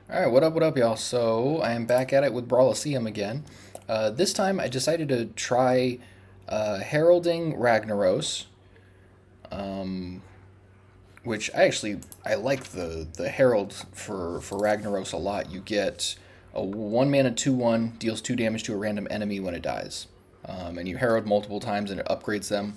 Alright, what up, y'all? So, I am back at it with Brawliseum again. This time, I decided to try Heralding Ragnaros, which I like the Herald for Ragnaros a lot. You get a 1 mana 2/1, deals 2 damage to a random enemy when it dies. And you Herald multiple times and it upgrades them.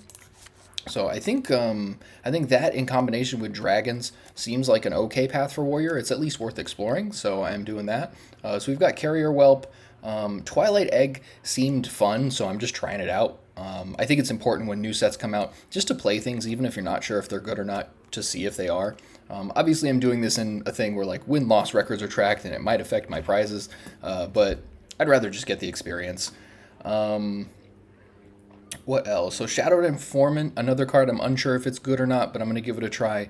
So I think that in combination with dragons seems like an okay path for warrior. It's at least worth exploring, so I'm doing that. So we've got carrier whelp. Twilight egg seemed fun, so I'm just trying it out. I think it's important when new sets come out just to play things, even if you're not sure if they're good or not, to see if they are. Obviously, I'm doing this in a thing where like win-loss records are tracked, and it might affect my prizes, but I'd rather just get the experience. What else? So Shadowed Informant, another card. I'm unsure if it's good or not, but I'm going to give it a try.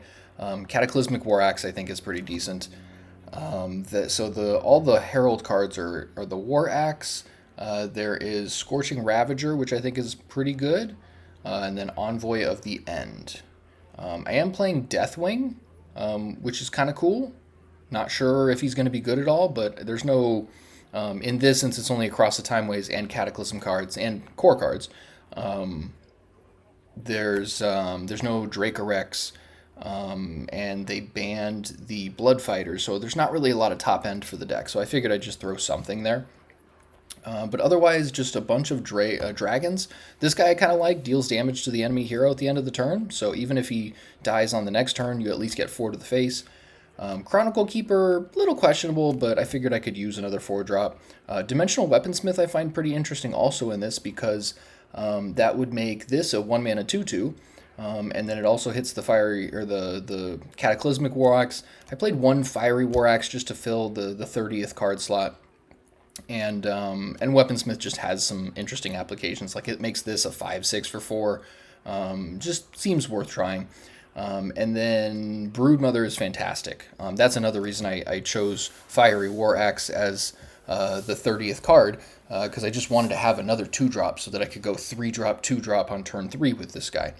Cataclysmic War Axe, I think, is pretty decent. So all the Herald cards are the War Axe. There is Scorching Ravager, which I think is pretty good, and then Envoy of the End. I am playing Deathwing, which is kind of cool. Not sure if he's going to be good at all, but there's no in this, since it's only across the timeways and Cataclysm cards and core cards. There's no Dracorex, and they banned the Blood Fighters, so there's not really a lot of top end for the deck. So I figured I'd just throw something there. But otherwise, just a bunch of dragons. This guy I kind of like, deals damage to the enemy hero at the end of the turn. So even if he dies on the next turn, you at least get 4 to the face. Chronicle Keeper, a little questionable, but I figured I could use another 4-drop. Dimensional Weaponsmith I find pretty interesting also in this because that would make this a 1 mana 2/2. And then it also hits the fiery or the Cataclysmic War Axe. I played one Fiery War Axe just to fill the 30th card slot. And Weaponsmith just has some interesting applications. Like it makes this a 5/6 for 4. Just seems worth trying. And then Broodmother is fantastic. That's another reason I chose Fiery War Axe as the 30th card, because I just wanted to have another 2-drop so that I could go 3-drop, 2-drop on turn 3 with this guy.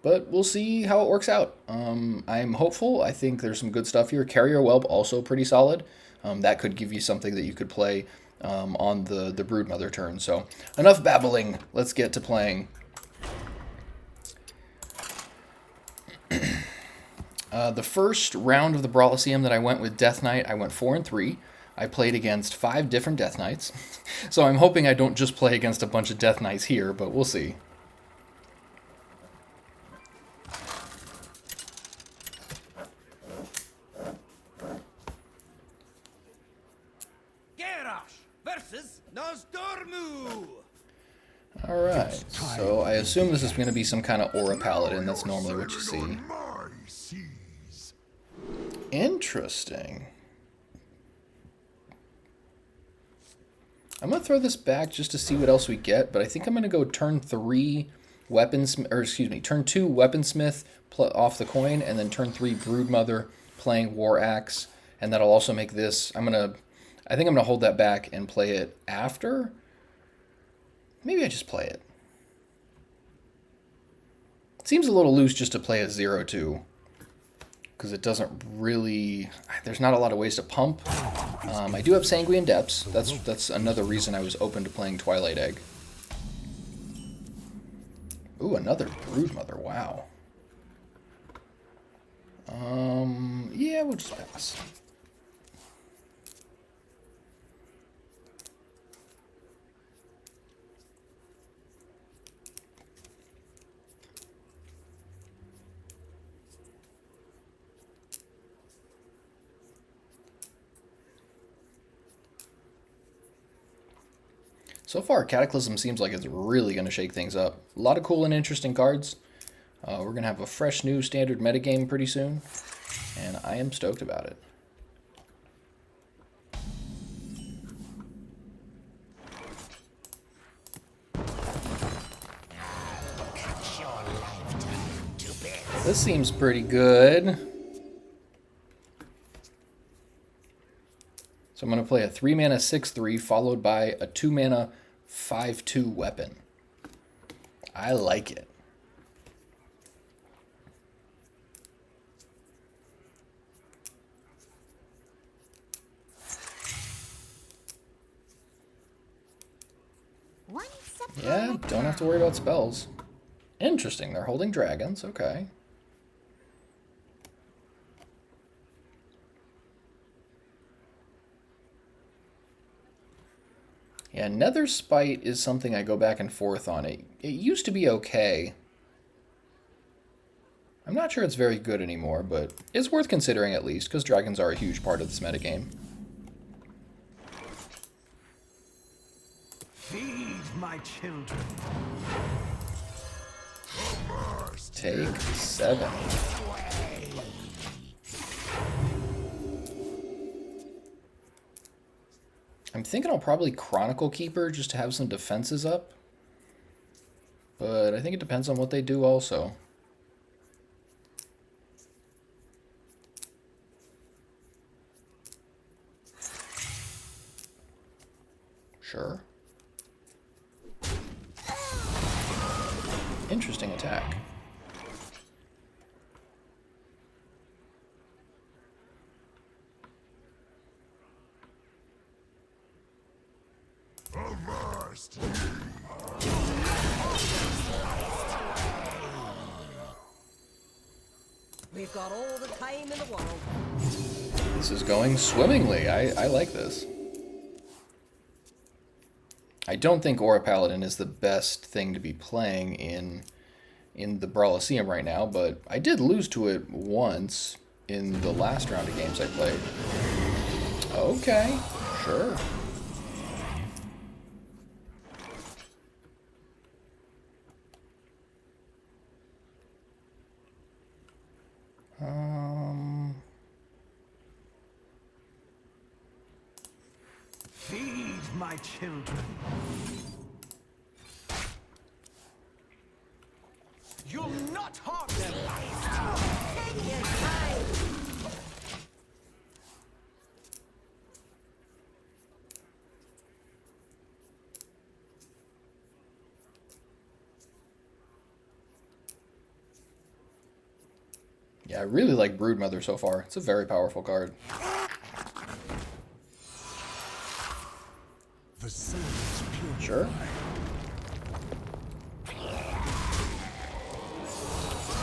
But we'll see how it works out. I'm hopeful. I think there's some good stuff here. Carrier Whelp also pretty solid. That could give you something that you could play on the Broodmother turn. So enough babbling. Let's get to playing. The first round of the Brawliseum that I went with Death Knight, I went 4-3. I played against 5 different Death Knights. So I'm hoping I don't just play against a bunch of Death Knights here, but we'll see. Versus Nosdormu. Alright, so I assume this is going to be some kind of Aura Paladin. That's normally what you see. Interesting. I'm going to throw this back just to see what else we get, but I think I'm going to go turn 3 turn 2 Weaponsmith off the coin, and then turn 3 Broodmother playing War Axe, and that'll also make this, I think I'm going to hold that back and play it after. Maybe I just play it. It seems a little loose just to play a 0/2. Because it doesn't really... There's not a lot of ways to pump. I do have Sanguine Depths. That's another reason I was open to playing Twilight Egg. Ooh, another Broodmother. Wow. Yeah, we'll just pass. So far, Cataclysm seems like it's really going to shake things up. A lot of cool and interesting cards. We're going to have a fresh new standard metagame pretty soon, and I am stoked about it. This seems pretty good. So I'm going to play a 3 mana 6/3 followed by a 2 mana 5/2 weapon. I like it. Yeah, don't have to worry about spells. Interesting, they're holding dragons, okay. Yeah, Nether Spite is something I go back and forth on. It used to be okay. I'm not sure it's very good anymore, but it's worth considering at least, because dragons are a huge part of this metagame. Feed my children. Take 7. I'm thinking I'll probably Chronicle Keeper just to have some defenses up. But I think it depends on what they do also. Sure. Interesting attack. We've got all the time in the world. This is going swimmingly. I like this. I don't think Aura Paladin is the best thing to be playing in the Brawliseum right now, but I did lose to it once in the last round of games I played. Okay, sure. Feed my children. You'll not harm them. Take your time. Yeah, I really like Broodmother so far. It's a very powerful card. The sun is pure. Sure.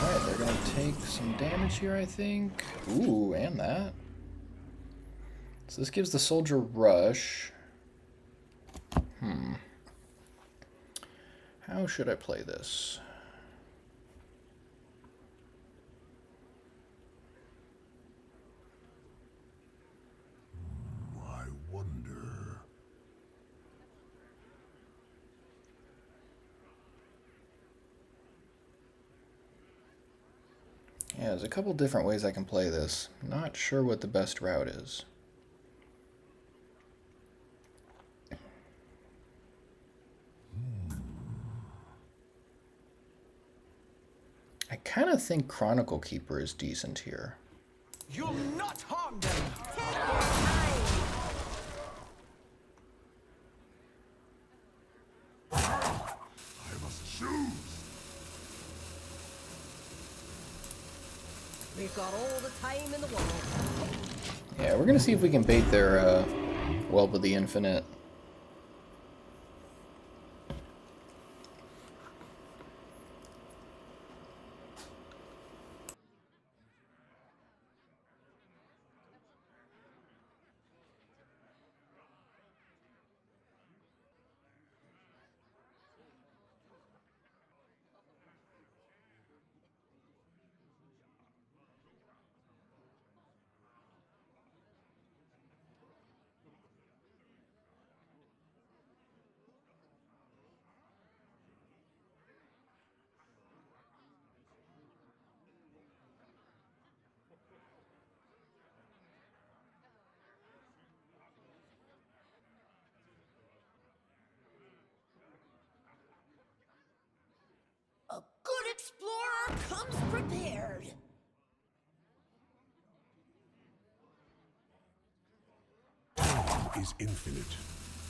Alright, they're going to take some damage here, I think. Ooh, and that. So this gives the soldier rush. How should I play this? I wonder. Yeah, there's a couple different ways I can play this. Not sure what the best route is. I kind of think Chronicle Keeper is decent here. You'll not harm them. Take your time. I must choose. We've got all the time in the world. Yeah, we're going to see if we can bait their Whelp of the Infinite. A good explorer comes prepared. Is infinite.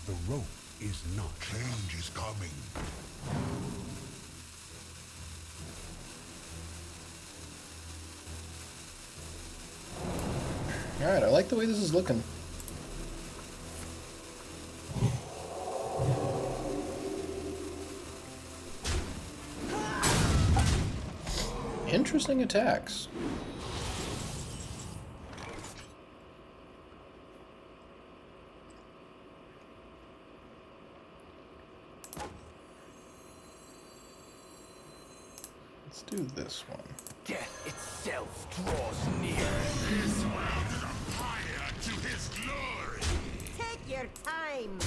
The rope is not. Change is coming. Alright, I like the way this is looking. interesting attacks. Let's do this one. Death itself draws near. This world is on fire to his glory. Take your time.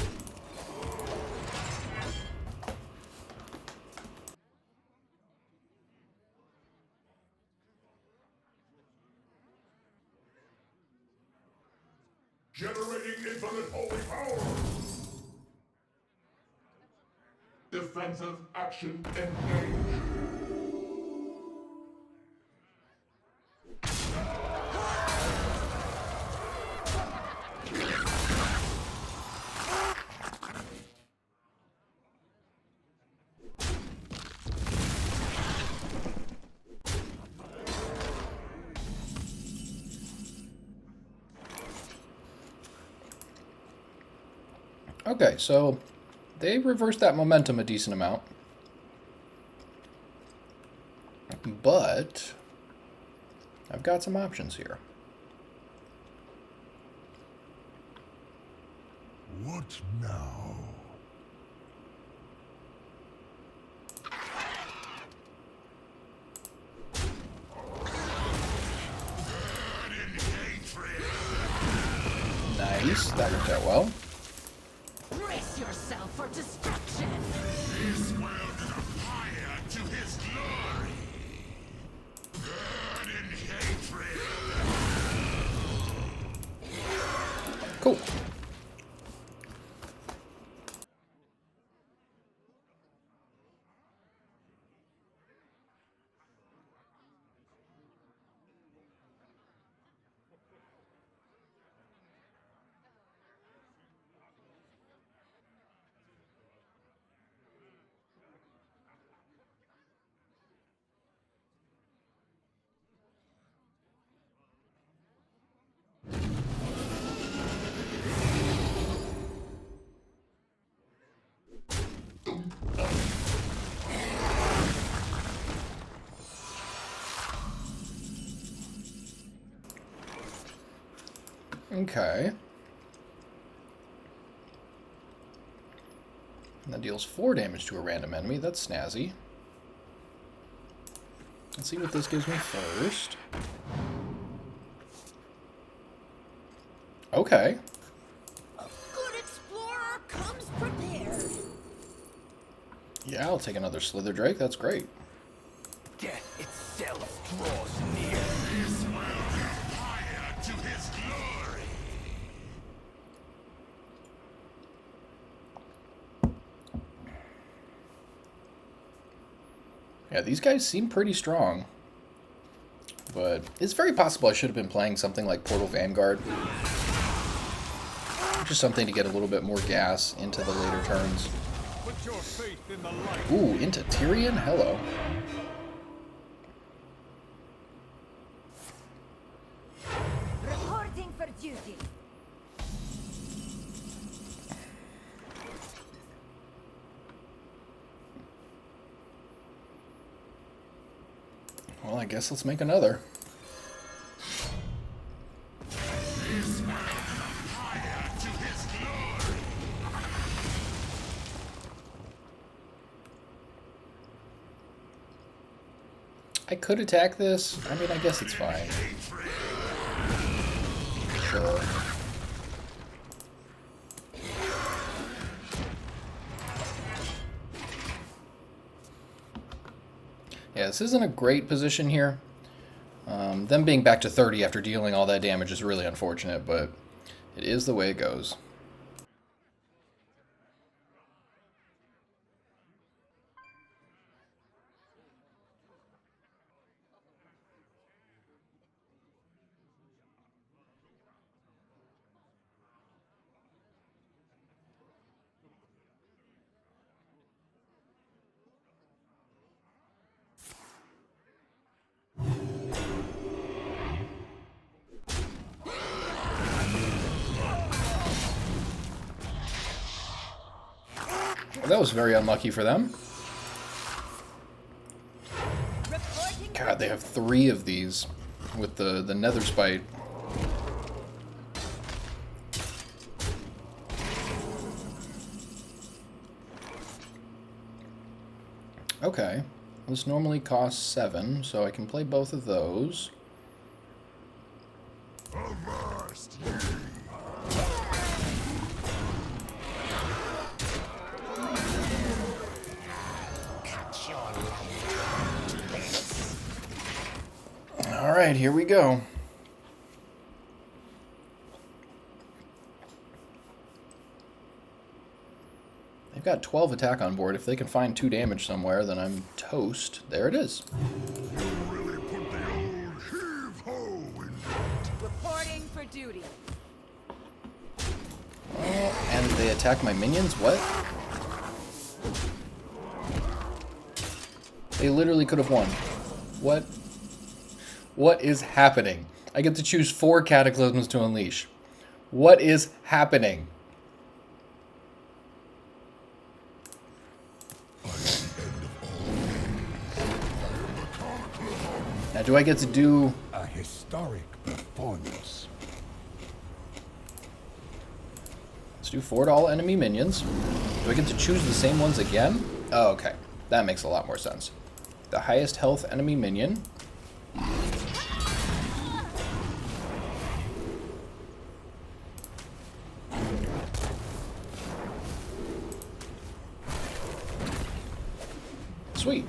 Generating infinite holy power. Defensive action engaged. Okay, so they reversed that momentum a decent amount. But I've got some options here. What now? Nice, that worked out well. Brace yourself for destruction. This world is on fire to his glory. Burn in hatred. Cool. Okay. And that deals 4 damage to a random enemy. That's snazzy. Let's see what this gives me first. Okay. A good explorer comes prepared. Yeah, I'll take another Slither Drake. That's great. Death itself draws near. This world is on fire to his glory. Yeah, these guys seem pretty strong. But it's very possible I should have been playing something like Portal Vanguard. Just something to get a little bit more gas into the later turns. Put your faith in the light. Ooh, into Tyrion? Hello. Reporting for duty. Well, I guess let's make another. I could attack this. I mean, I guess it's fine. Sure. Yeah, this isn't a great position here. Them being back to 30 after dealing all that damage is really unfortunate, but it is the way it goes. Well, that was very unlucky for them. Reporting God, God, they have 3 of these with the nether spite. Okay, this normally costs 7, so I can play both of those. Avast Alright, here we go. They've got 12 attack on board. If they can find 2 damage somewhere, then I'm toast. There it is. You really put the old heave-ho in it. Reporting for duty. Oh, and they attack my minions? What? They literally could have won. What? What is happening? I get to choose 4 Cataclysms to unleash. What is happening? Now, do I get to do... A historic performance. Let's do 4 to all enemy minions. Do I get to choose the same ones again? Oh, okay. That makes a lot more sense. The highest health enemy minion. Sweet.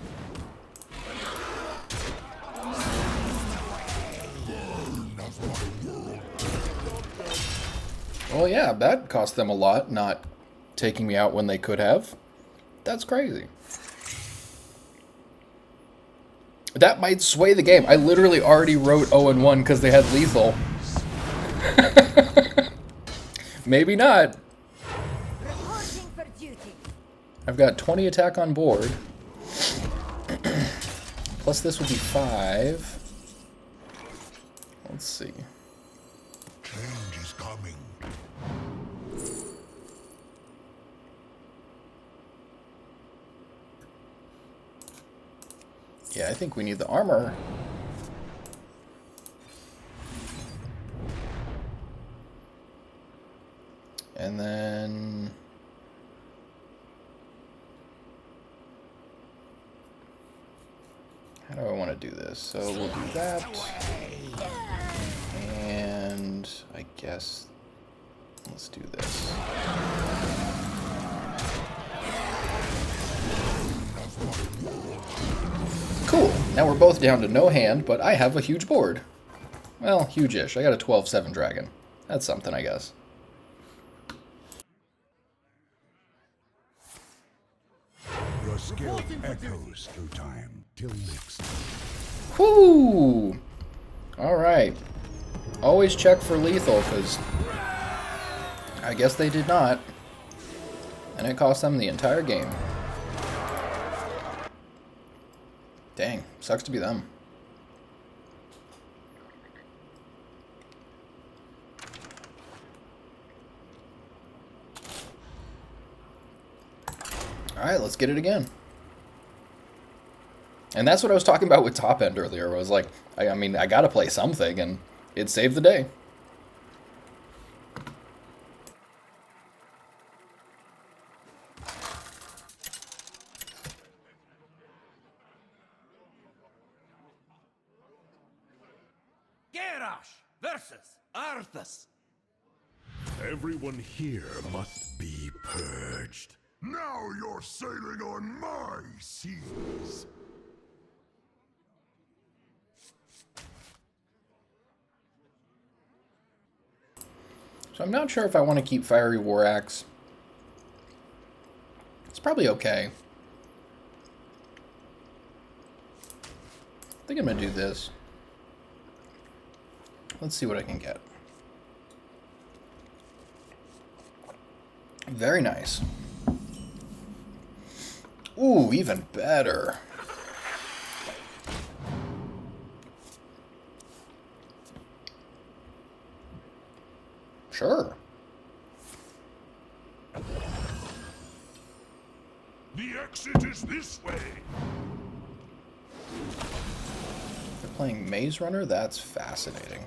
Well, yeah, that cost them a lot, not taking me out when they could have. That's crazy. That might sway the game. I literally already wrote 0-1 because they had lethal. Maybe not. Reporting for duty. I've got 20 attack on board. Plus this would be 5. Let's see. Change is coming. Yeah, I think we need the armor. And then... how do I want to do this? So we'll do that. And I guess... let's do this. Cool. Now we're both down to no hand, but I have a huge board. Well, huge-ish. I got a 12-7 dragon. That's something, I guess. Your skill echoes through time. Till next time. Whoo! Alright. Always check for lethal, because I guess they did not. And it cost them the entire game. Dang, sucks to be them. Alright, let's get it again. And that's what I was talking about with top end earlier. I was like, I mean, I gotta play something, and it saved the day. Garrosh versus Arthas. Everyone here must be purged. Now you're sailing on my seas. So I'm not sure if I want to keep Fiery War Axe. It's probably okay. I think I'm going to do this. Let's see what I can get. Very nice. Ooh, even better. Sure. The exit is this way. playing Maze Runner? That's fascinating.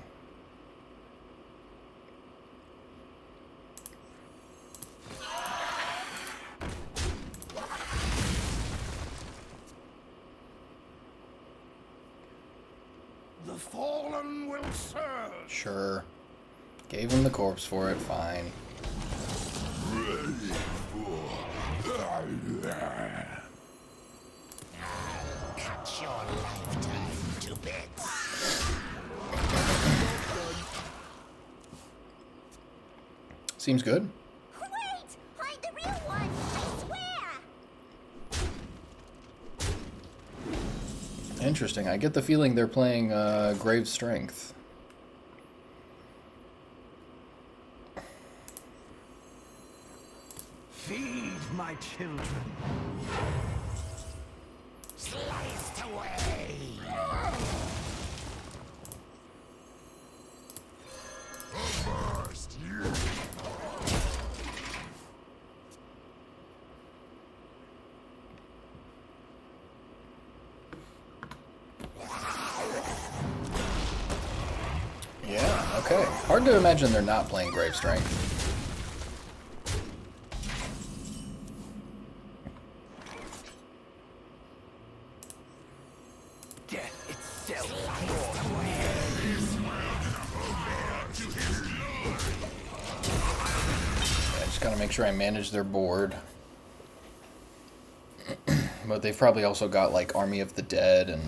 The fallen will serve. Sure. Gave him the corpse for it, fine. Cut your lifetime to bits. Seems good. Wait! I'm the real one! I swear! Interesting. I get the feeling they're playing Grave Strength. Feed my children. Sliced away. First, you. Yeah, okay. Hard to imagine they're not playing Grave Strength. Death itself. I just gotta make sure I manage their board. But they've probably also got like Army of the Dead and...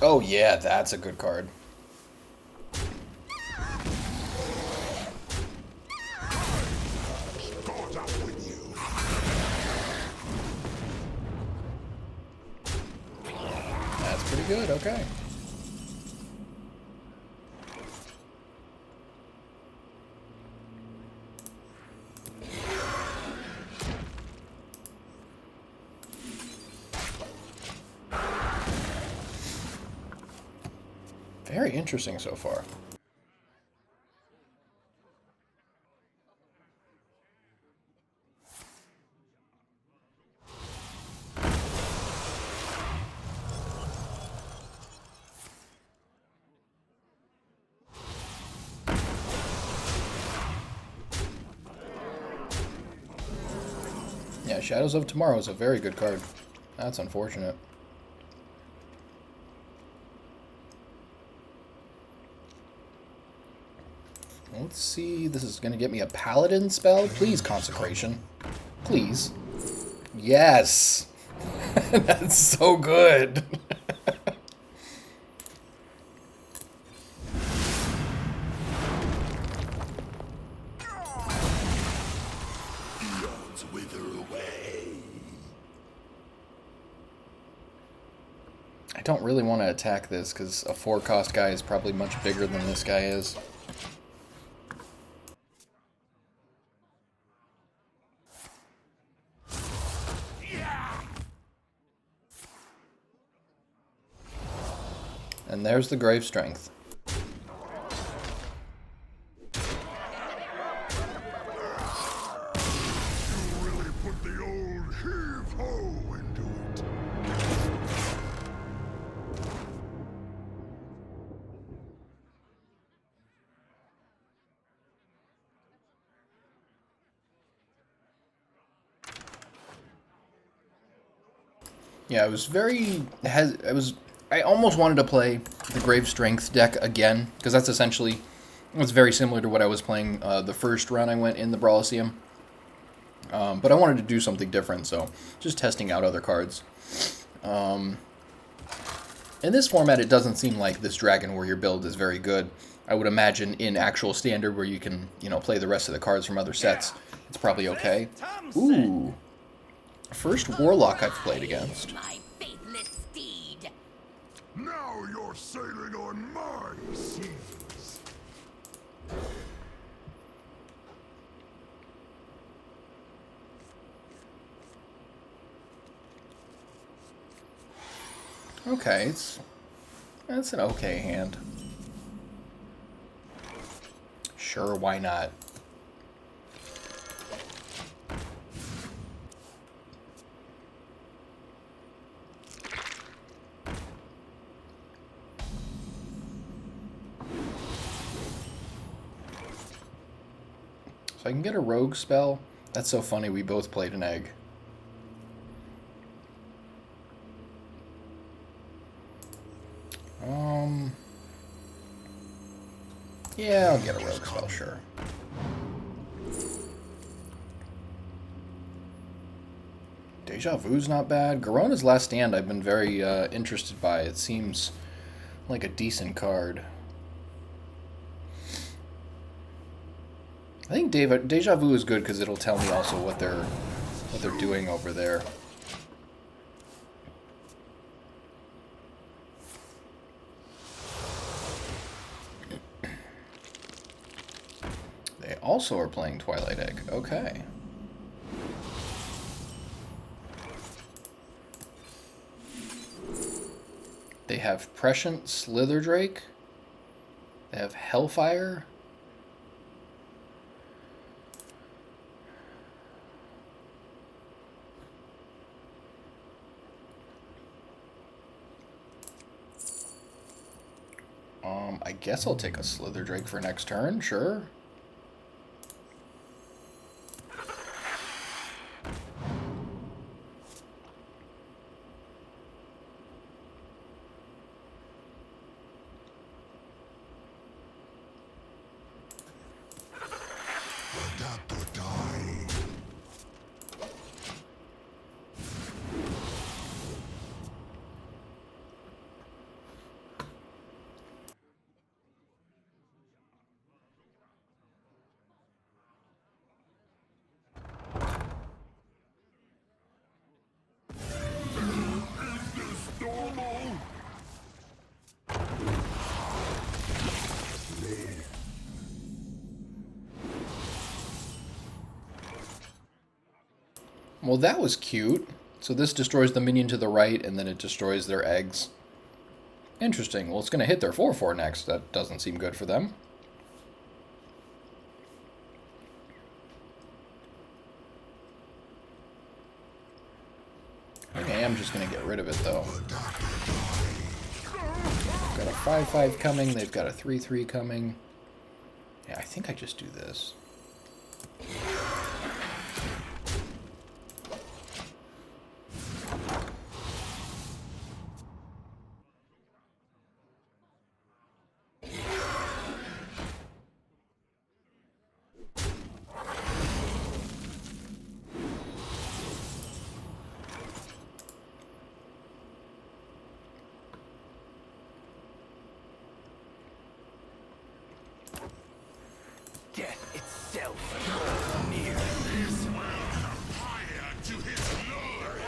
Oh yeah, that's a good card. That's pretty good, okay. Very interesting so far. Yeah, Shadows of Tomorrow is a very good card. That's unfortunate. Let's see. This is going to get me a Paladin spell. Please, Consecration. Please. Yes! That's so good! Eons wither away. I don't really want to attack this because a 4-cost guy is probably much bigger than this guy is. And there's the Grave Strength. You really put the old heave-ho into it. Yeah, I almost wanted to play the Grave Strength deck again, because that's essentially, it's very similar to what I was playing the first run I went in the Brawliseum. But I wanted to do something different, so just testing out other cards. In this format, it doesn't seem like this Dragon Warrior build is very good. I would imagine in actual Standard, where you can, play the rest of the cards from other sets, it's probably okay. Ooh. First Warlock I've played against. My faithless steed! Now you're sailing on my seas. Okay, that's an okay hand. Sure, why not? If I can get a rogue spell, that's so funny. We both played an egg. Yeah, I'll get a rogue spell, sure. Deja Vu's not bad. Garona's Last Stand I've been very interested by. It seems like a decent card. I think Deja Vu is good because it'll tell me also what they're doing over there. They also are playing Twilight Egg. Okay. They have Prescient Slitherdrake. They have Hellfire. I guess I'll take a Slitherdrake for next turn, sure. Well, that was cute. So this destroys the minion to the right, and then it destroys their eggs. Interesting. Well, it's going to hit their 4/4 next. That doesn't seem good for them. I think I am just going to get rid of it, though. Got a 5/5 coming. They've got a 3/3 coming. Yeah, I think I just do this. Death itself draws near. This will come higher to his glory.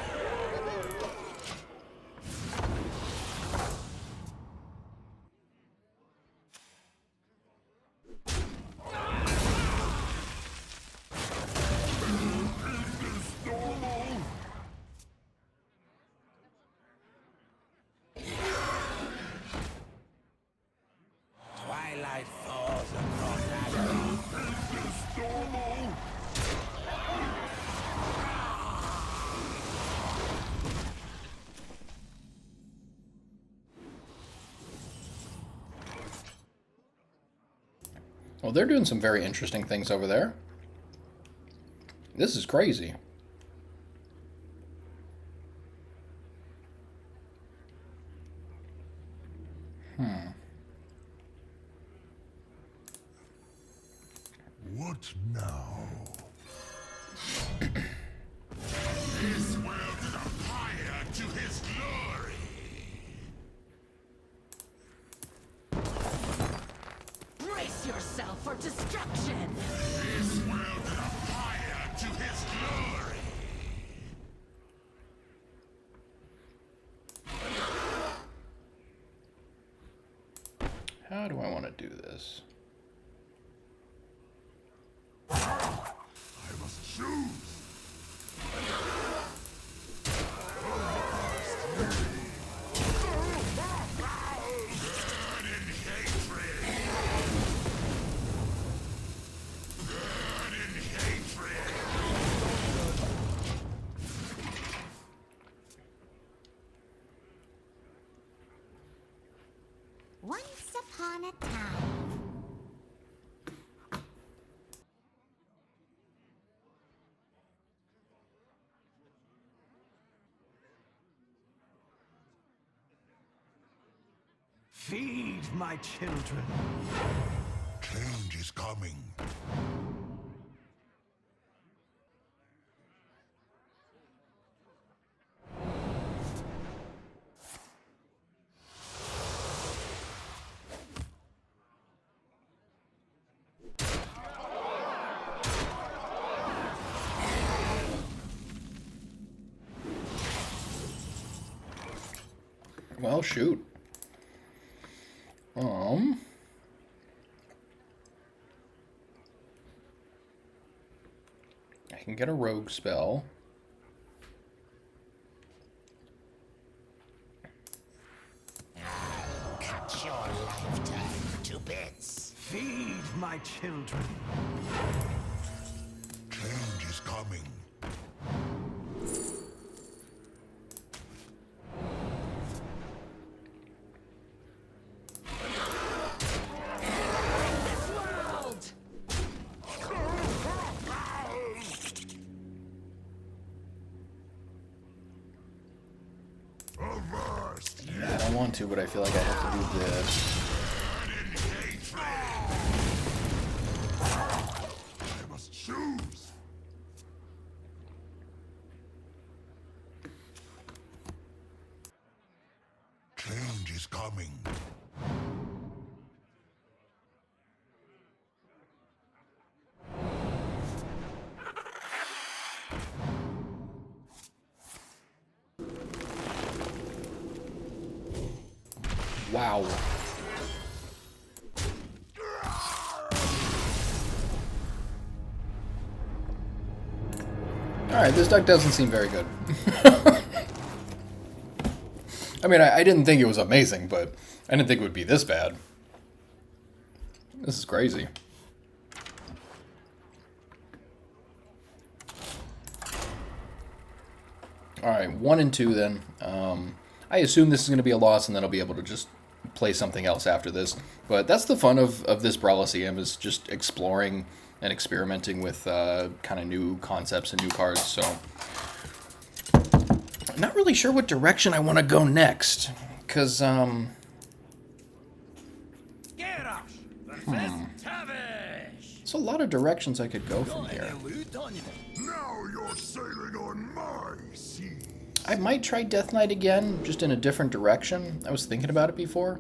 Twilight falls across Azeroth. Well, they're doing some very interesting things over there. This is crazy. What now? This will come higher to his glory. Brace yourself for destruction! This will come higher to his glory. How do I want to do this? I must choose. Burning hatred. Burning hatred. Once upon a time. Feed my children. Change is coming. Well, shoot. I can get a rogue spell. Cut your lifetime to bits. Feed my children. Change is coming. I don't want to, but I feel like I have to do this. I must choose. Change is coming. Wow. Alright, this deck doesn't seem very good. I mean, I didn't think it was amazing, but I didn't think it would be this bad. This is crazy. Alright, 1 and 2 then. I assume this is going to be a loss, and then I'll be able to just play something else after this. But that's the fun of this Brawliseum, is just exploring and experimenting with kind of new concepts and new cards. So I'm not really sure what direction I want to go next, because Gerash, the fifth Tavish. there's a lot of directions I could go from here. Now you're sailing on my sea. I might try Death Knight again, just in a different direction. I was thinking about it before.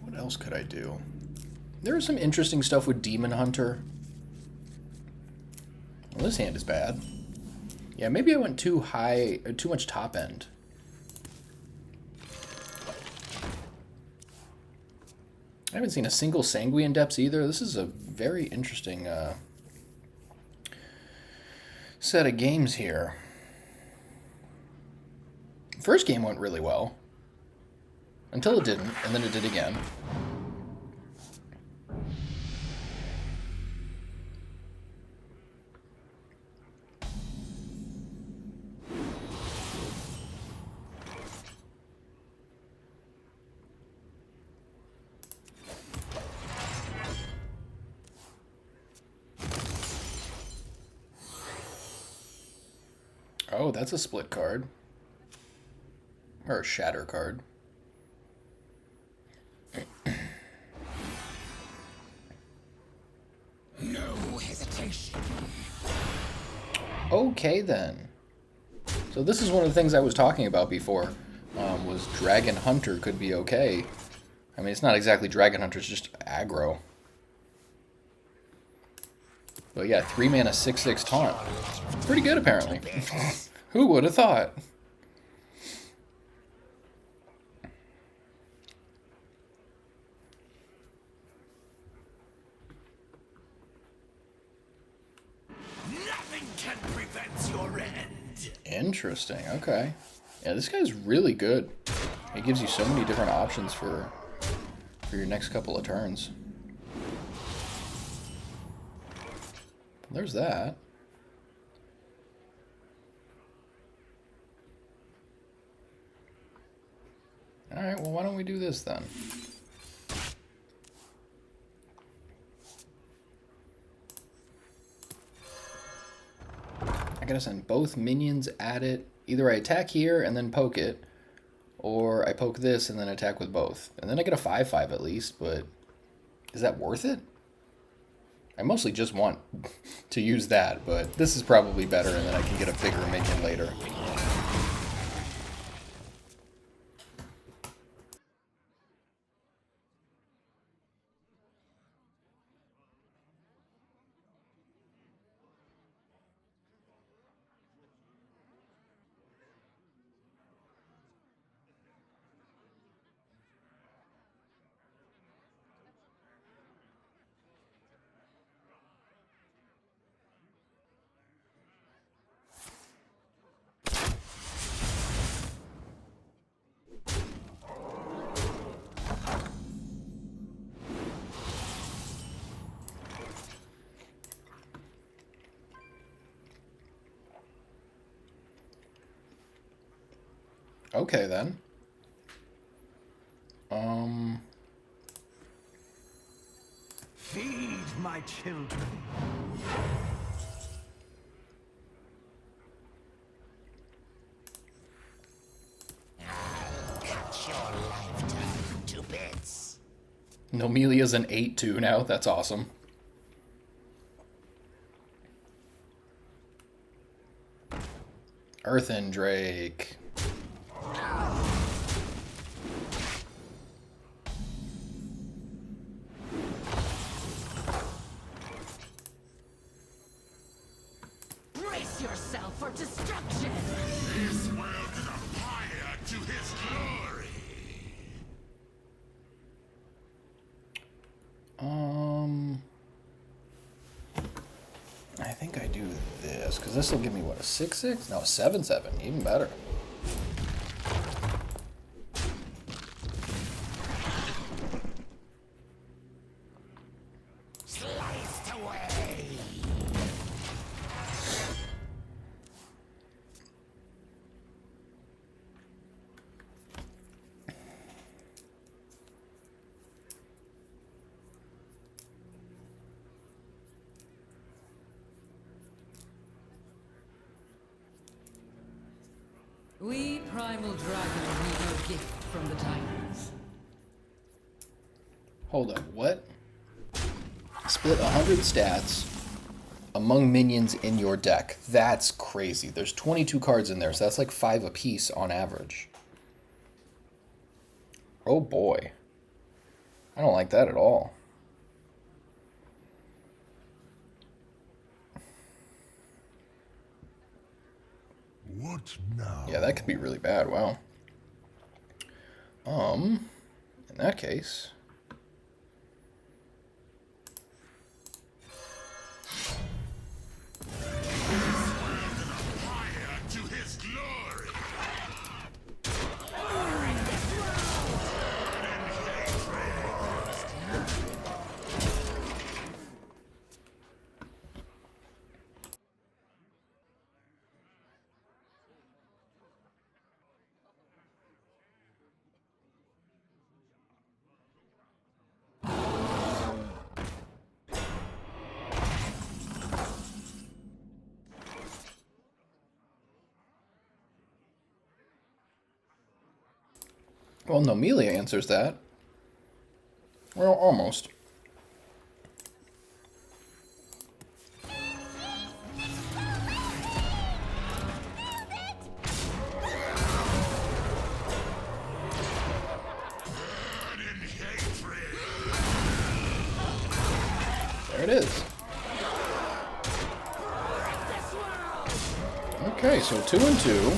What else could I do? There was some interesting stuff with Demon Hunter. Well, this hand is bad. Yeah, maybe I went too high, too much top end. I haven't seen a single Sanguine Depths either. This is a very interesting set of games here. First game went really well. Until it didn't, and then it did again. Oh, that's a split card. Or a shatter card. No hesitation. Okay, then. So this is one of the things I was talking about before, was Dragon Hunter could be okay. I mean, it's not exactly Dragon Hunter, it's just aggro. But yeah, 3 mana, 6/6 taunt. Pretty good, apparently. Who would have thought? Nothing can prevent your end. Interesting, okay. Yeah, this guy's really good. He gives you so many different options for your next couple of turns. There's that. Alright, well, why don't we do this then? I gotta send both minions at it. Either I attack here and then poke it, or I poke this and then attack with both. And then I get a 5/5 at least, but is that worth it? I mostly just want to use that, but this is probably better, and then I can get a bigger minion later. Okay, then. Feed my children. Cut your lifetime to bits. Nomelia's an 8/2 now. That's awesome. Earthen Drake. Brace yourself for destruction! This world is a fire to his glory. I think I do this, because this will give me, what, a 6/6? No, a 7/7. Even better. Sliced away. We primal dragons need no gift from the Titans. Hold up, what? Split 100 stats among minions in your deck. That's crazy. There's 22 cards in there, so that's like 5 apiece on average. Oh boy. I don't like that at all. What now? Yeah, that could be really bad. Wow. In that case, Fire to his glory. well, Nomelia answers that. Well, almost. There it is. Okay, so 2 and 2.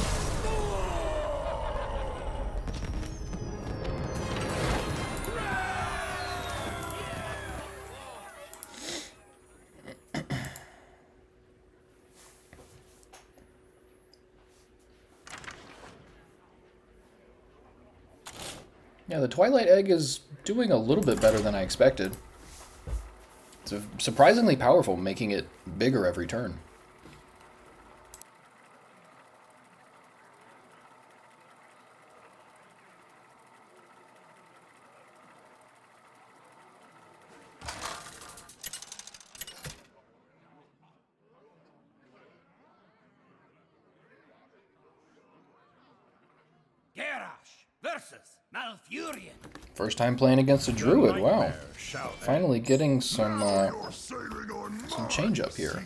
Yeah, the Twilight Egg is doing a little bit better than I expected. It's surprisingly powerful, making it bigger every turn. Kerash versus Malfurion. First time playing against a druid. Wow. Nightmare shall end. Finally getting some You're sailing on some my change up here.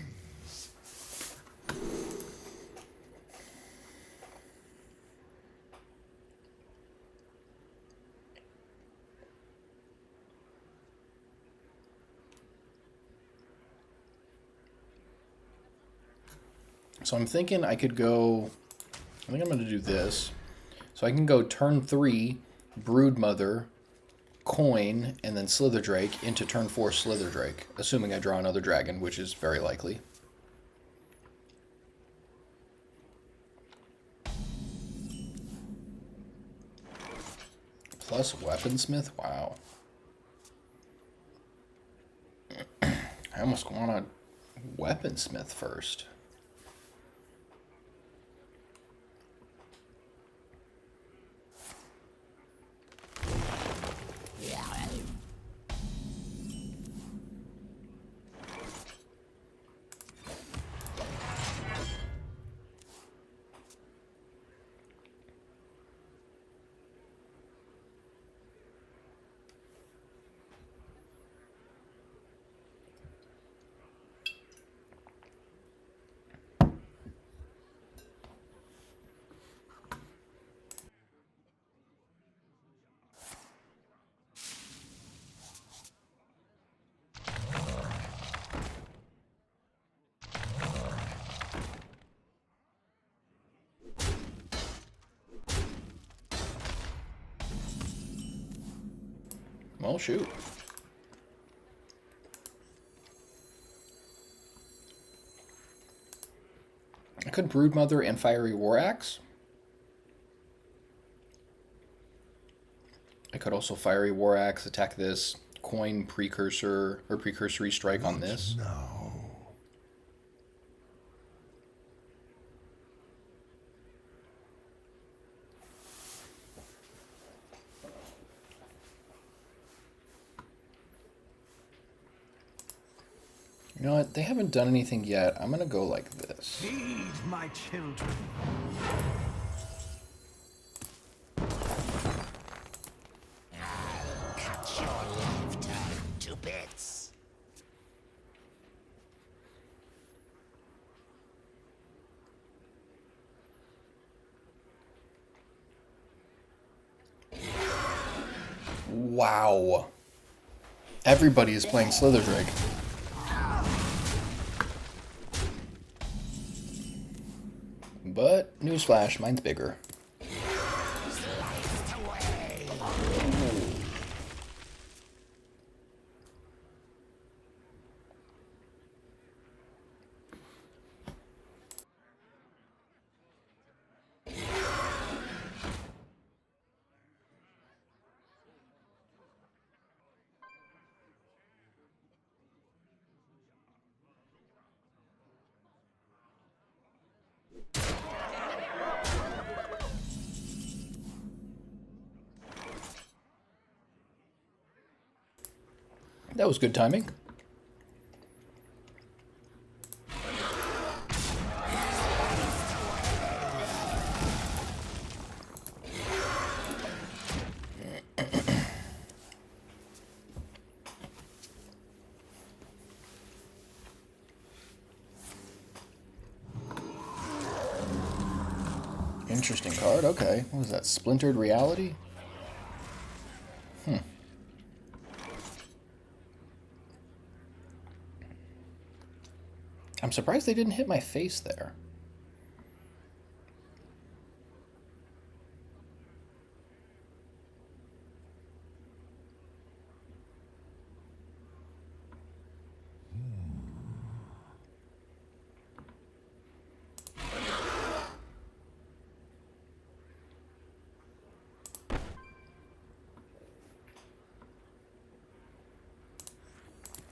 So I'm thinking I could go, I think I'm going to do this. So I can go turn 3, Broodmother, Coin, and then Slitherdrake into turn 4 Slitherdrake, assuming I draw another dragon, which is very likely. Plus Weaponsmith? Wow. I almost want a Weaponsmith first. Well, shoot. I could Broodmother and Fiery War Axe. I could also Fiery War Axe, attack this, Coin Precursor, or Precursory Strike on this. now. You know what? They haven't done anything yet. I'm going to go like this. Feed my children. Cut your lifetime to bits. Wow. Everybody is playing Slitherdrake. But, newsflash, mine's bigger. Sliced away. That was good timing. Interesting card. Okay. What was that? Splintered Reality? I'm surprised they didn't hit my face there.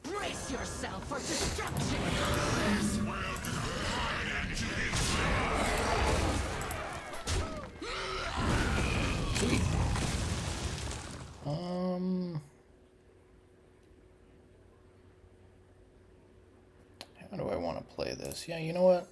Brace yourself for destruction! Sweet. How do I want to play this? Yeah, you know what?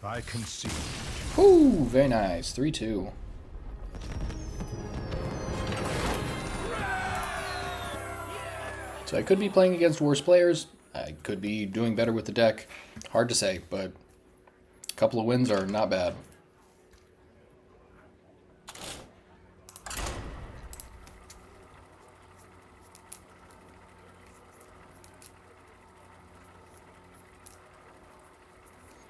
I concede. Whoo, very nice. 3-2. So I could be playing against worse players. I could be doing better with the deck. Hard to say, but a couple of wins are not bad.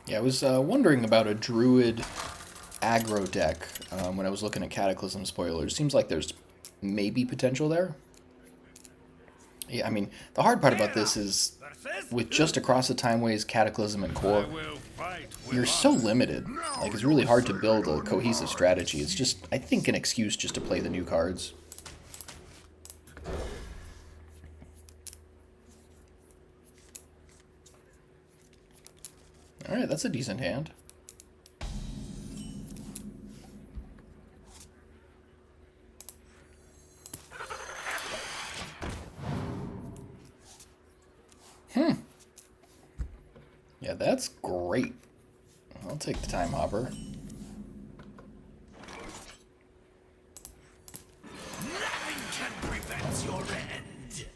Yeah, I was wondering about a Druid aggro deck when I was looking at Cataclysm spoilers. Seems like there's maybe potential there. Yeah, I mean, the hard part about this is with just across the timeways, Cataclysm, and Core, you're so limited. Like, it's really hard to build a cohesive strategy. It's just, I think, an excuse just to play the new cards. Alright, that's a decent hand. Yeah, that's great. I'll take the Time Hopper. Nothing can prevent your end.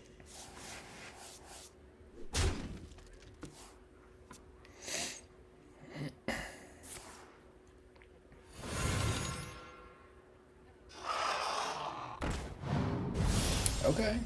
Okay.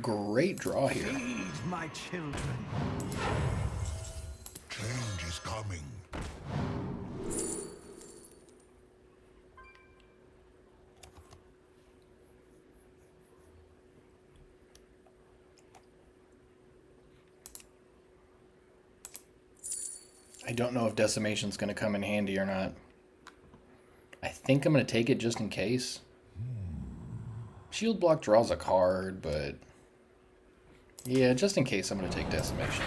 Great draw here. Feed my children. Change is coming. I don't know if Decimation's going to come in handy or not. I think I'm going to take it just in case. Shield Block draws a card, but... yeah, just in case I'm going to take Decimation.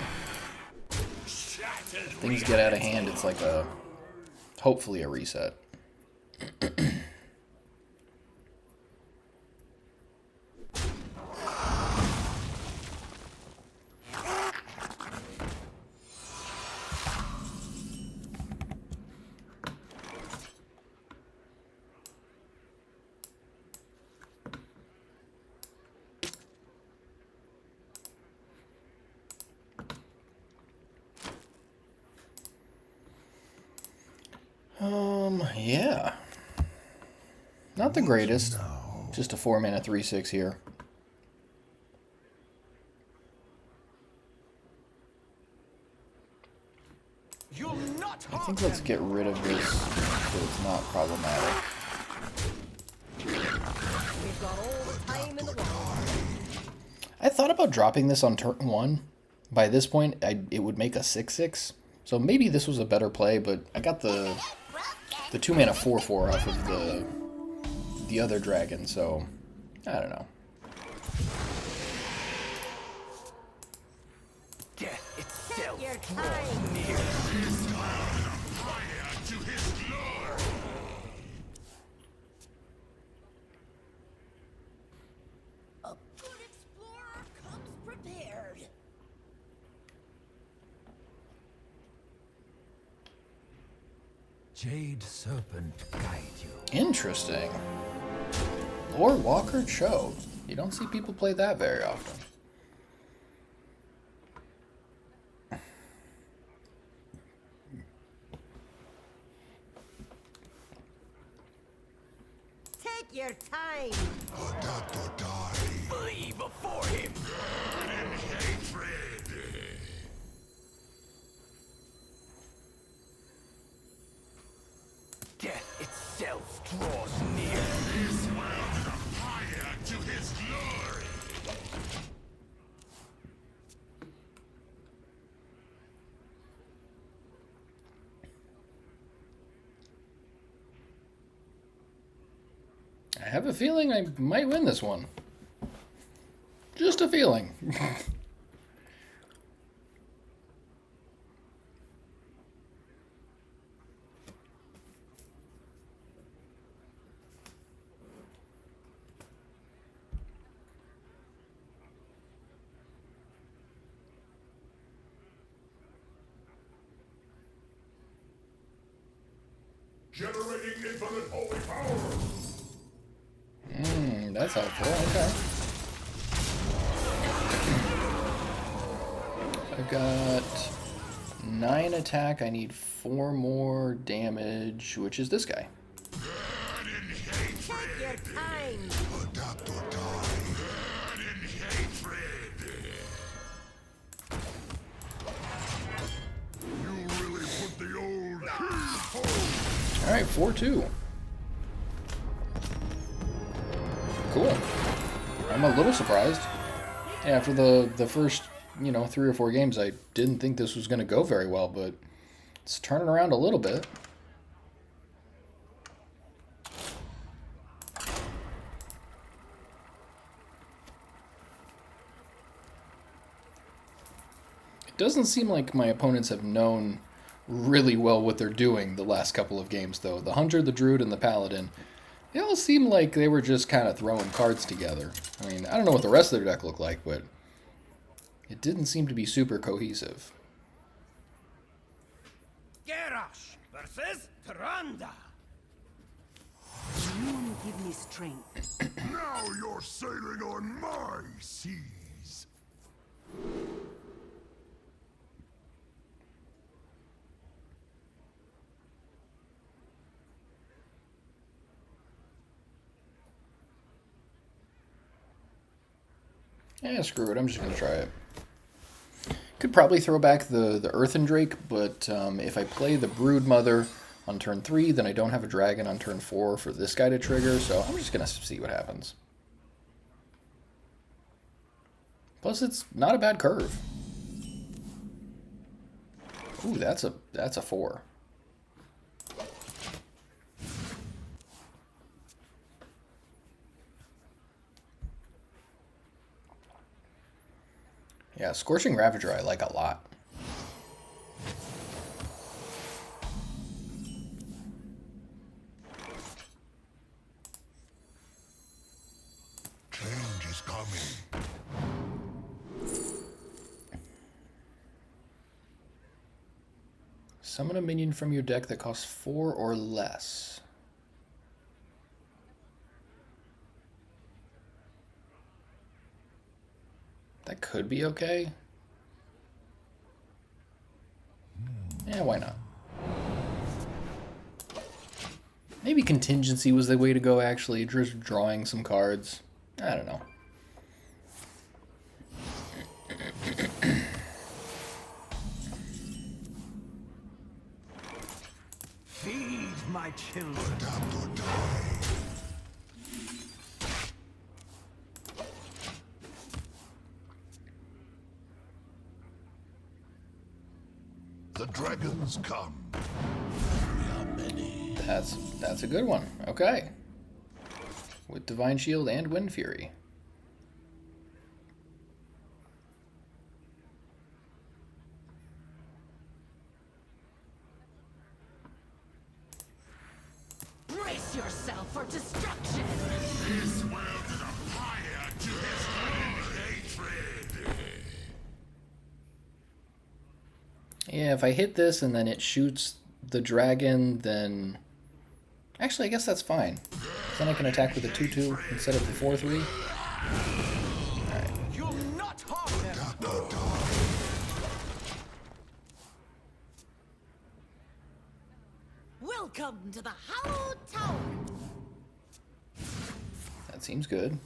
If things get out of hand, it's like a... hopefully a reset. Yeah. Not the greatest. Just a 4-mana 3/6 here. You'll not I think let's get rid of this so it's not problematic. We've got all the time in the world. I thought about dropping this on turn 1. By this point, it would make a 6/6. So maybe this was a better play, but I got the 2-mana 4/4 off of the other dragon, so I don't know. Death itself Your draws time. near. Fire to his glory. A good explorer comes prepared. Jade Serpent guide you. Interesting. Lord Walker Cho. You don't see people play that very often. Take your time. Adapt or die. Flee before him. Burn in hatred. Death itself draws near. This world come fire to his glory. I have a feeling I might win this one. Just a feeling. Generating infinite holy power. That's helpful. Okay. I've got 9 attack. I need 4 more damage, which is this guy. Take your time. Adapt or die. Burn in hatred. You really put the old home. All right, 4-2. Cool. I'm a little surprised. Yeah, for the first, 3 or 4 games, I didn't think this was going to go very well, but it's turning around a little bit. It doesn't seem like my opponents have known really well what they're doing the last couple of games, though. The Hunter, the Druid, and the Paladin, they all seem like they were just kind of throwing cards together. I mean, I don't know what the rest of their deck looked like, but it didn't seem to be super cohesive. Garrosh versus Tyrande. You give me strength. Now you're sailing on my seas. Yeah, screw it. I'm just going to try it. Could probably throw back the Earthen Drake, but if I play the Brood Mother on turn 3, then I don't have a dragon on turn 4 for this guy to trigger, so I'm just going to see what happens. Plus, it's not a bad curve. Ooh, that's a 4. Yeah, Scorching Ravager I like a lot. Change is coming. Summon a minion from your deck that costs 4 or less. That could be okay. Yeah, why not? Maybe Contingency was the way to go, actually. Just drawing some cards. I don't know. Feed my children. Adapt or die. The dragons come. We are many. That's a good one. Okay. With Divine Shield and Wind Fury. Brace yourself for destruction. This world is a fire to his hatred. Yeah, if I hit this and then it shoots the dragon, then... Actually, I guess that's fine. Then I can attack with a 2-2 instead of the 4-3. You'll not harm them. Adapt or die. Welcome to the Hallowed Tower. That seems good.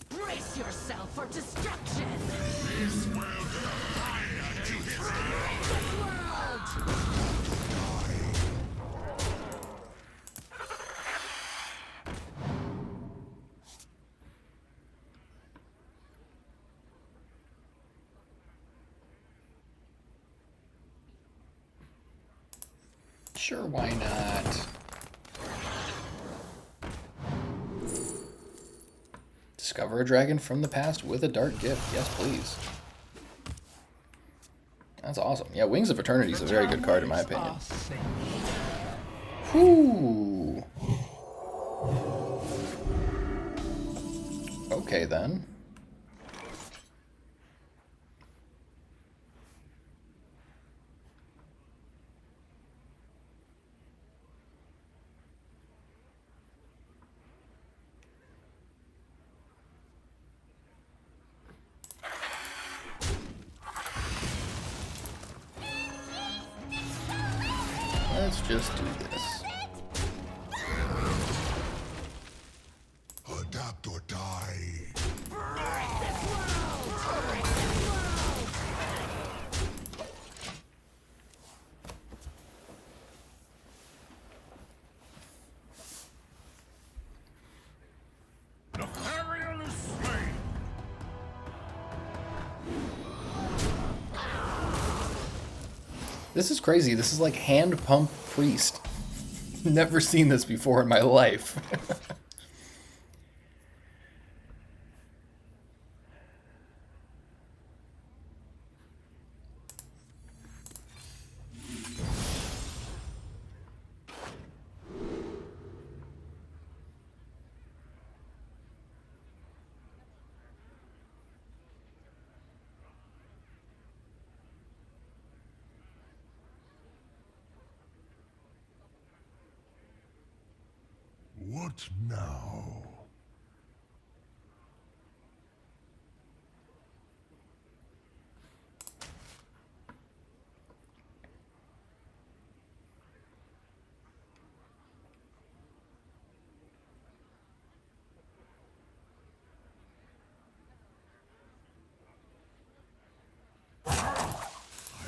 Brace yourself for destruction. This world is a fire to his World. Sure, why not? Discover a dragon from the past with a dark gift. Yes, please. That's awesome. Yeah, Wings of Eternity is a very good card in my opinion. Whoo. Okay then. Let's just do this. Adapt or die. The Herald is slain. This is crazy. This is like hand pump priest. Never seen this before in my life. What now? I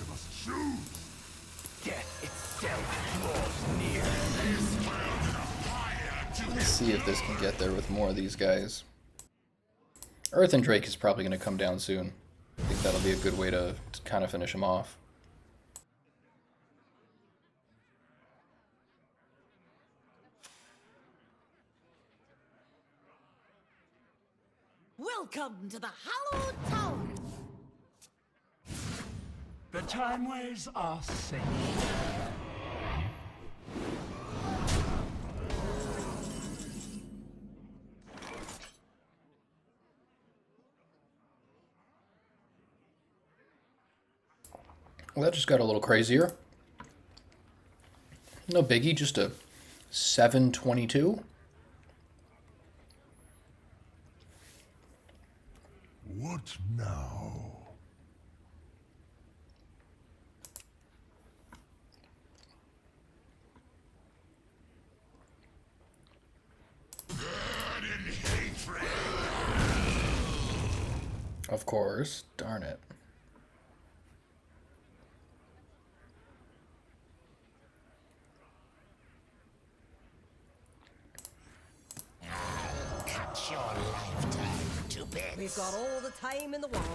must choose. Death itself draws near. This world is a fire to Let's see if this can get there with more of these guys. Earth and Drake is probably going to come down soon. I think that'll be a good way to kind of finish him off. Welcome to the Hallowed Tower. The timeways are safe. Well, that just got a little crazier. No biggie, just a 722. What now? Burn in hatred. Of course. Darn it. Cut your lifetime to bits. We've got all the time in the world.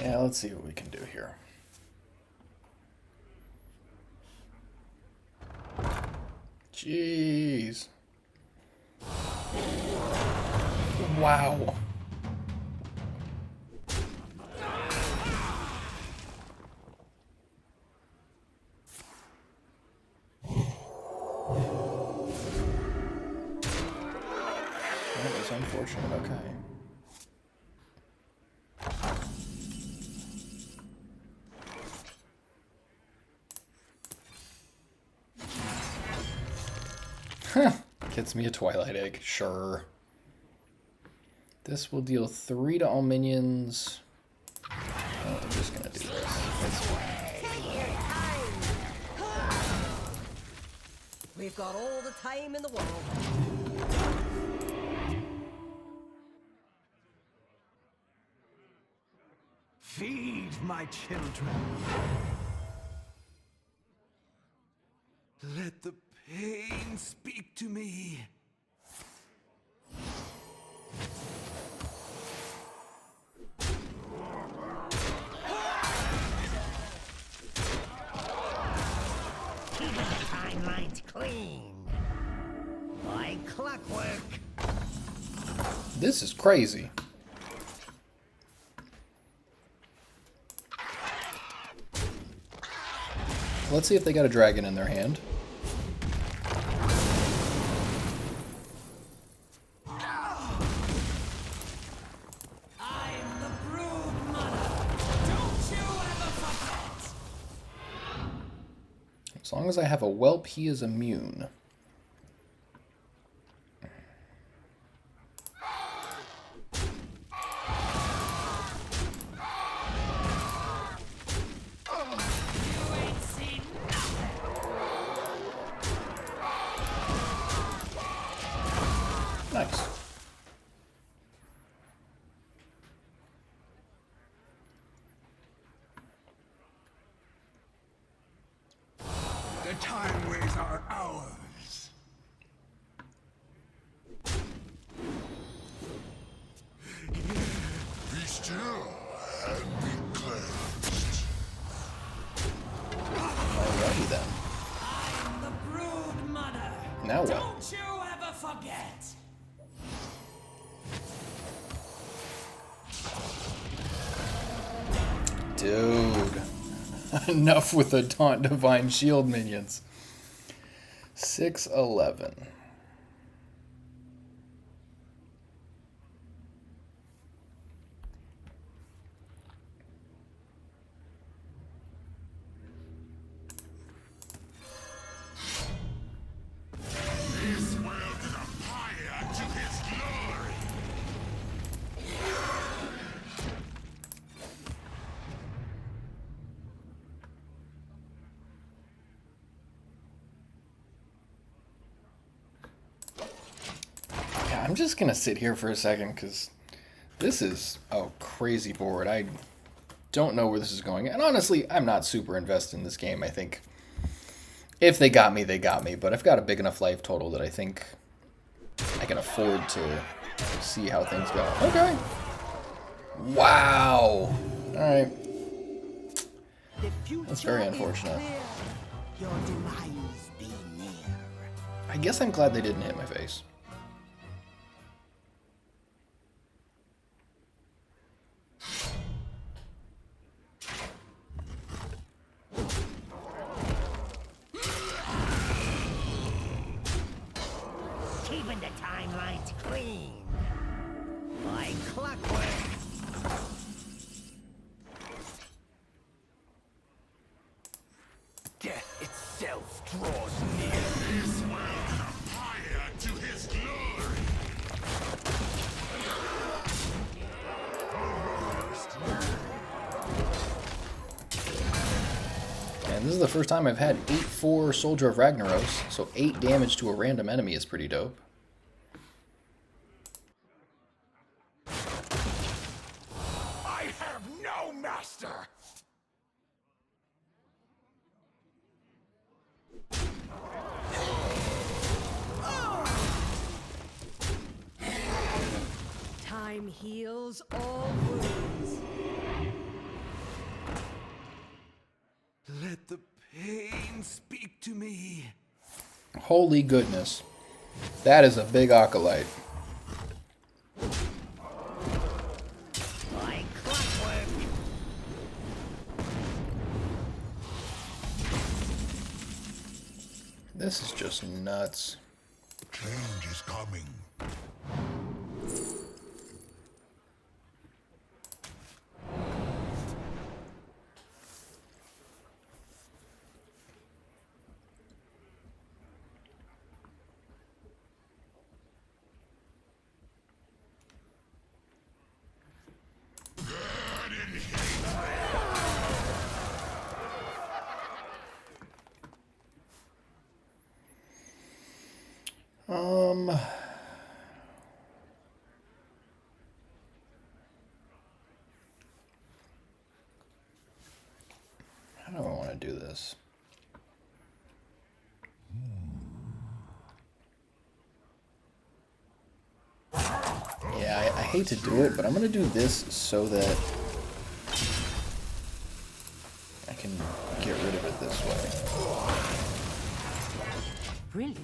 Yeah, let's see what we can do here. Jeez. Wow. That was unfortunate, okay. Gets me a Twilight Egg, sure. This will deal 3 to all minions. Oh, I'm just gonna do this. It's fine. We've got all the time in the world. Feed save my children. Let the pain speak to me. Keep the timelines clean. Like clockwork. This is crazy. Let's see if they got a dragon in their hand. I'm the brood mother. Don't you ever forget. As long as I have a whelp, he is immune. You ain't seen nothing. Nice. The timeways are ours. Be still and be cleansed. Alrighty then. I'm the brood mother. Now what? Don't you ever forget. Dude. Enough with the Taunt Divine Shield minions. 6-11. This world is a fire to his glory. Yeah, I'm just gonna sit here for a second because this is a crazy board. I don't know where this is going. And honestly, I'm not super invested in this game. I think if they got me, they got me. But I've got a big enough life total that I think I can afford to see how things go. Okay. Wow. Alright. The future That's very is unfortunate. clear. Your demise be near. I guess I'm glad they didn't hit my face. Keeping the timelines clean. Like clockwork. Death itself draws near. This world is a fire to his glory. And this is the first time I've had 8-4 Soldier of Ragnaros, so 8 damage to a random enemy is pretty dope. I have no master. Time heals all wounds. Let the pain speak to me. Holy goodness. That is a big Acolyte. Like clockwork. This is just nuts. Change is coming. do this. Yeah, I hate to do it, but I'm going to do this so that I can get rid of it this way. Brilliant.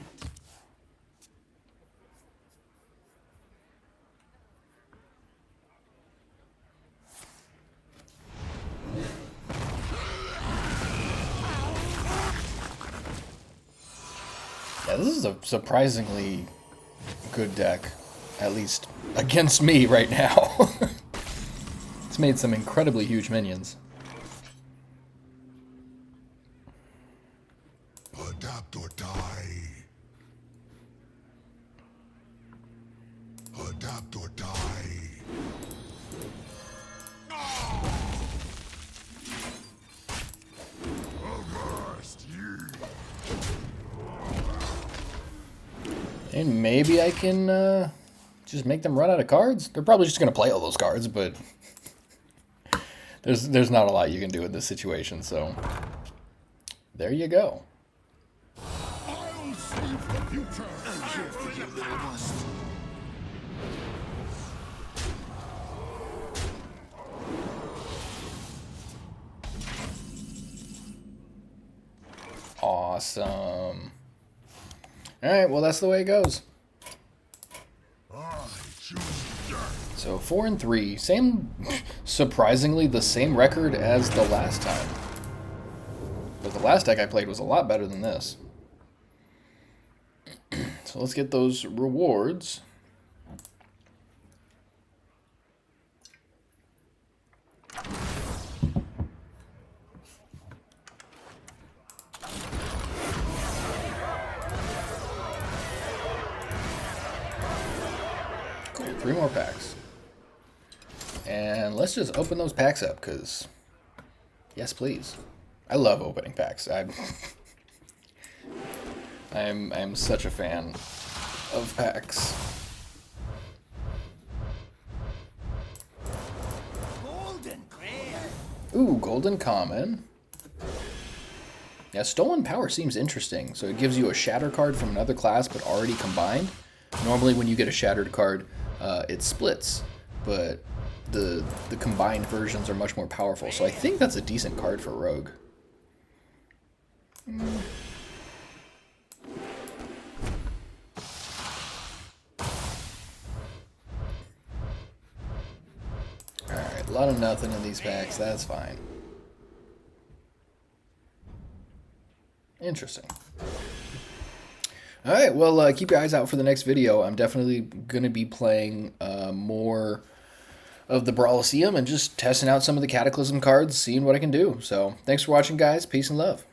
Yeah, this is a surprisingly good deck, at least against me right now. It's made some incredibly huge minions. Adapt or die. Adapt or die. Avast ye. And maybe I can just make them run out of cards. They're probably just going to play all those cards, but there's not a lot you can do in this situation, so there you go. I'll save the future. I'm here for you, little must. Awesome. Alright, well that's the way it goes. I choose death. So 4 and 3, same, surprisingly the same record as the last time. But the last deck I played was a lot better than this. So let's get those rewards. Cool, 3 more packs. And let's just open those packs up, because, yes please. I love opening packs. I'm such a fan of packs. Golden Grail. Ooh, golden common. Yeah, stolen power seems interesting. So it gives you a shatter card from another class, but already combined. Normally, when you get a shattered card, it splits, but the combined versions are much more powerful. So I think that's a decent card for Rogue. Alright, a lot of nothing in these packs, that's fine. Interesting. Alright, well, keep your eyes out for the next video. I'm definitely going to be playing more of the Brawliseum and just testing out some of the Cataclysm cards, seeing what I can do. So, thanks for watching, guys. Peace and love.